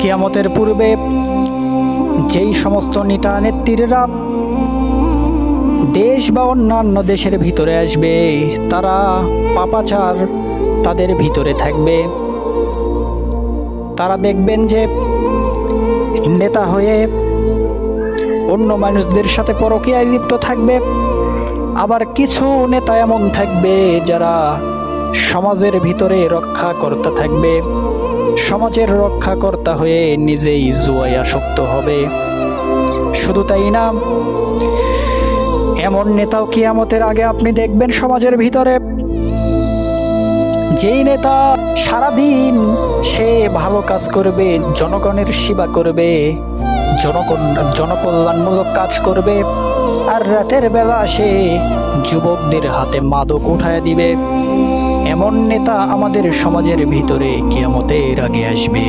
কিয়ামতের পূর্বে যেই সমস্ত নেতা নেত্রীরা দেশ বা অন্যান্য দেশের ভিতরে আসবে, তারা পাপাচার তাদের ভিতরে থাকবে। তারা দেখবেন যে নেতা হয়ে অন্য মানুষদের সাথে পরকীয়ায় লিপ্ত থাকবে। আবার কিছু নেতা এমন থাকবে যারা সমাজের ভিতরে রক্ষাকর্তা থাকবে, সমাজের রক্ষাকর্তা হয়ে নিজেই জুয়ায় আসক্ত হবে। শুধু তাই না, এমন নেতাও কিয়ামতের আগে আপনি দেখবেন সমাজের ভিতরে, যেই নেতা সারাদিন সে ভালো কাজ করবে, জনগণের সেবা করবে, জনকল্যাণমূলক কাজ করবে, আর রাতের বেলা সে যুবকদের হাতে মাদক উঠায় দিবে। এমন নেতা আমাদের সমাজের ভিতরে কিয়ামতের আগে আসবে।